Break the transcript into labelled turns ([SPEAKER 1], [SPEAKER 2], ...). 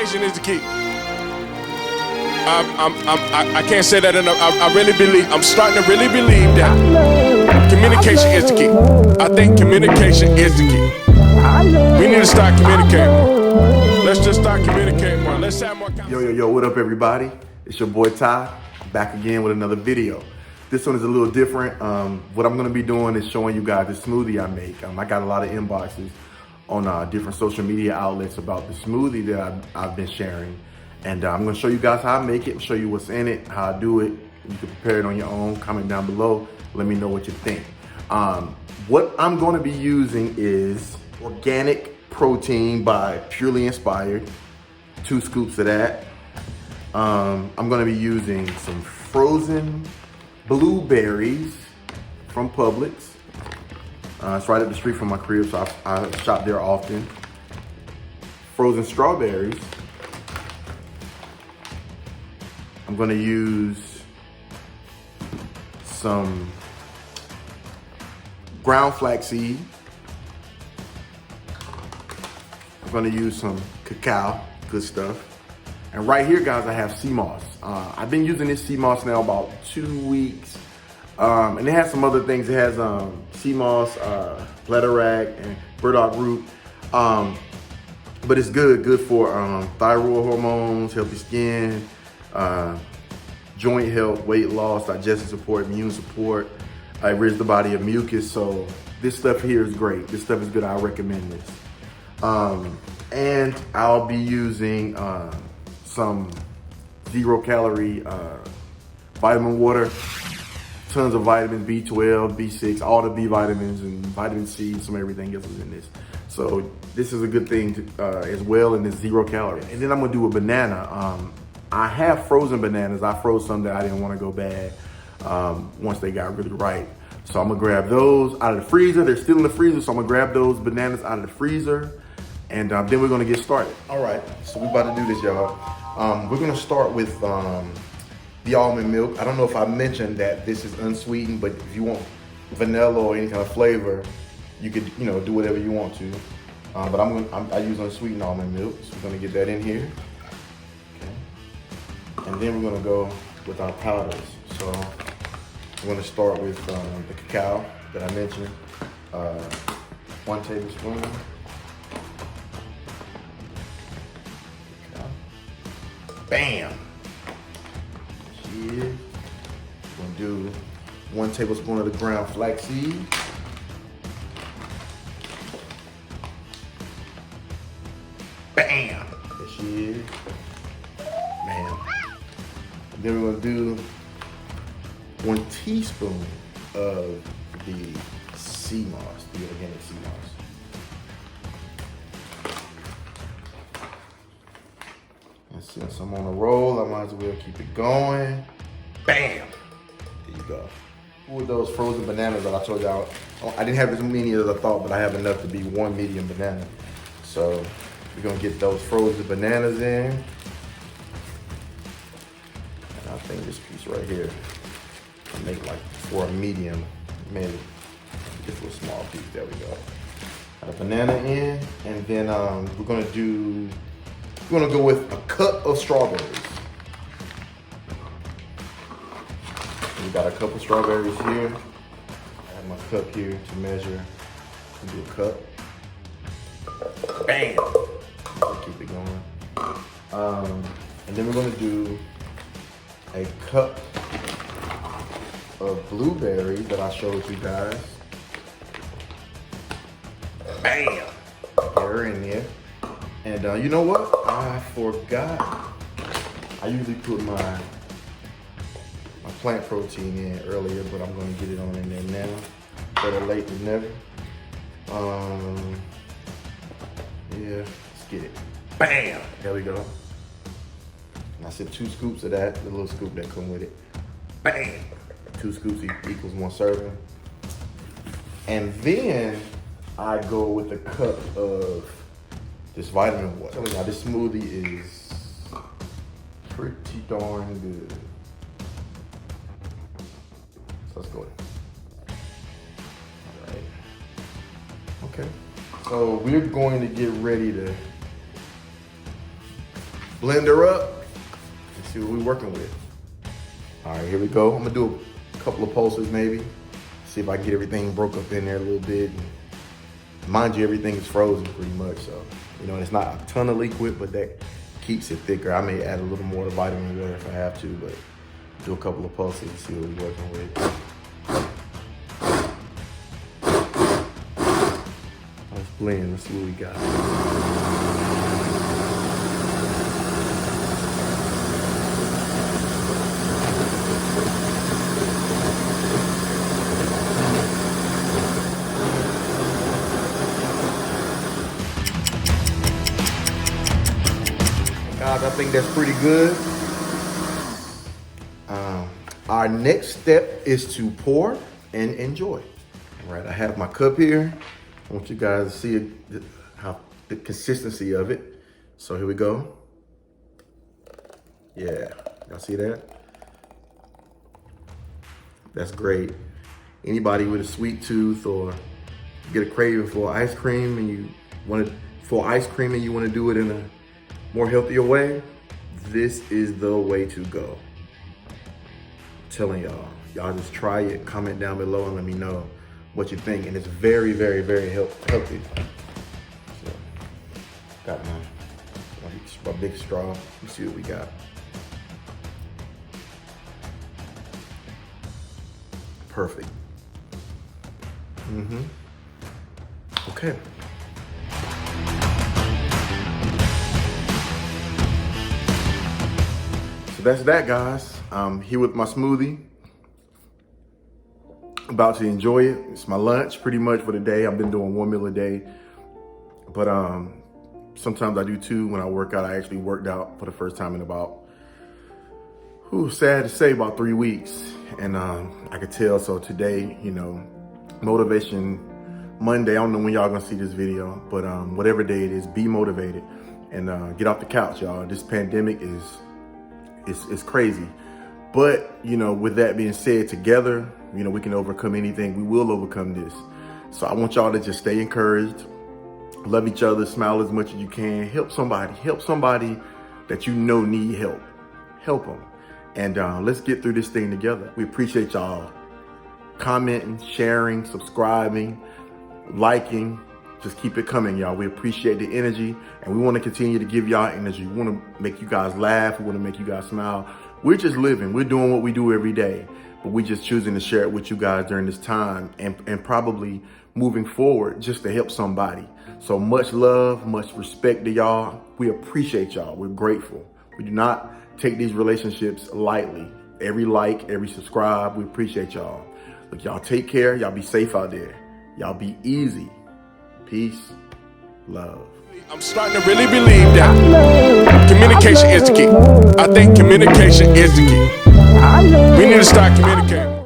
[SPEAKER 1] Communication is the key. I can't say that enough. I really believe, I'm starting to really believe that communication is the key. I think communication is the key. We need to start communicating more. Let's just start communicating more. Let's have more conversation.
[SPEAKER 2] Yo, what up everybody? It's your boy Ty, back again with another video. This one is a little different. What I'm gonna be doing is showing you guys the smoothie I make. I got a lot of inboxes on different social media outlets about the smoothie that I've been sharing. And I'm gonna show you guys how I make it, show you what's in it, how I do it. You can prepare it on your own, comment down below. Let me know what you think. What I'm gonna be using is organic protein by Purely Inspired, 2 scoops of that. I'm gonna be using some frozen blueberries from Publix. It's right up the street from my crib, so I shop there often. Frozen strawberries. I'm gonna use some ground flaxseed. I'm gonna use some cacao, good stuff. And right here, guys, I have sea moss. I've been using this sea moss now about 2 weeks. And it has some other things. It has sea moss, bladderwrack, and burdock root. But it's good for thyroid hormones, healthy skin, joint health, weight loss, digestive support, immune support. It rids the body of mucus. So this stuff here is great. This stuff is good. I recommend this. And I'll be using some 0-calorie vitamin water. Tons of vitamins, B12, B6, all the B vitamins and vitamin C, some everything else is in this. So this is a good thing to, as well, and it's 0 calories. And then I'm gonna do a banana. I have frozen bananas. I froze some that I didn't wanna go bad once they got really ripe. So I'm gonna grab those out of the freezer. They're still in the freezer, so I'm gonna grab those bananas out of the freezer, and then we're gonna get started. All right, so we're about to do this, y'all. We're gonna start with the almond milk. I don't know if I mentioned that this is unsweetened, but if you want vanilla or any kind of flavor, you could, do whatever you want to. But I use unsweetened almond milk, so we're gonna get that in here. Okay. And then we're gonna go with our powders. So we're gonna start with the cacao that I mentioned, 1 tablespoon. Cacao. Bam. Here, we're gonna do 1 tablespoon of the ground flaxseed. Bam! There she is. Man. And then we're gonna do 1 teaspoon of the sea moss, the organic sea moss. And since I'm on a roll, I might as well keep it going. Bam! There you go. With those frozen bananas that I told y'all, I didn't have as many as I thought, but I have enough to be 1 medium banana. So we're gonna get those frozen bananas in. And I think this piece right here, I'll make like for a medium, maybe just a small piece, there we go. Got a banana in, and then we're gonna go with a cup of strawberries. We got a couple strawberries here. I have my cup here to measure. Do a cup. Bam! Keep it going. And then we're gonna do a cup of blueberries that I showed you guys. Bam! They're in there. And you know what? I forgot. I usually put my plant protein in earlier, but I'm gonna get it on in there now. Better late than never. Yeah, let's get it. Bam! There we go. And I said 2 scoops of that, the little scoop that come with it. Bam! 2 scoops equals 1 serving. And then I go with a cup of this vitamin water. I'm telling y'all, this smoothie is pretty darn good. So let's go. All right. Okay. So we're going to get ready to blend her up and see what we're working with. All right, here we go. I'm gonna do a couple of pulses maybe. See if I can get everything broke up in there a little bit. And mind you, everything is frozen pretty much, so, you know, it's not a ton of liquid, but that keeps it thicker. I may add a little more vitamin water if I have to, but do a couple of pulses and see what we're working with. Let's blend, let's see what we got. Guys, I think that's pretty good. Our next step is to pour and enjoy. All right, I have my cup here. I want you guys to see the consistency of it. So here we go. Yeah, y'all see that? That's great. Anybody with a sweet tooth or get a craving for ice cream and you want to do it in a more healthier way, this is the way to go. I'm telling y'all just try it, comment down below and let me know what you think. And it's very, very, very healthy. So, got my big straw. Let's see what we got. Perfect. Okay. So that's that, guys. I'm here with my smoothie. About to enjoy it. It's my lunch pretty much for the day. I've been doing one meal a day, but sometimes I do two. When I work out, I actually worked out for the first time in about, sad to say, about 3 weeks. And I could tell, so today, you know, Motivation Monday, I don't know when y'all gonna see this video, but whatever day it is, be motivated and get off the couch, y'all. This pandemic is crazy. But, you know, with that being said, together, you know, we can overcome anything. We will overcome this. So I want y'all to just stay encouraged, love each other, smile as much as you can, help somebody that you know need help. Help them. And let's get through this thing together. We appreciate y'all commenting, sharing, subscribing, liking. Just keep it coming, y'all. We appreciate the energy and we want to continue to give y'all energy. We want to make you guys laugh. We want to make you guys smile. We're just living. We're doing what we do every day, but we're just choosing to share it with you guys during this time and probably moving forward just to help somebody. So much love, much respect to y'all. We appreciate y'all. We're grateful. We do not take these relationships lightly. Every like, every subscribe, we appreciate y'all. Look, y'all take care. Y'all be safe out there. Y'all be easy. Peace, love.
[SPEAKER 1] I'm starting to really believe that communication is the key. I think communication is the key. We need to start communicating.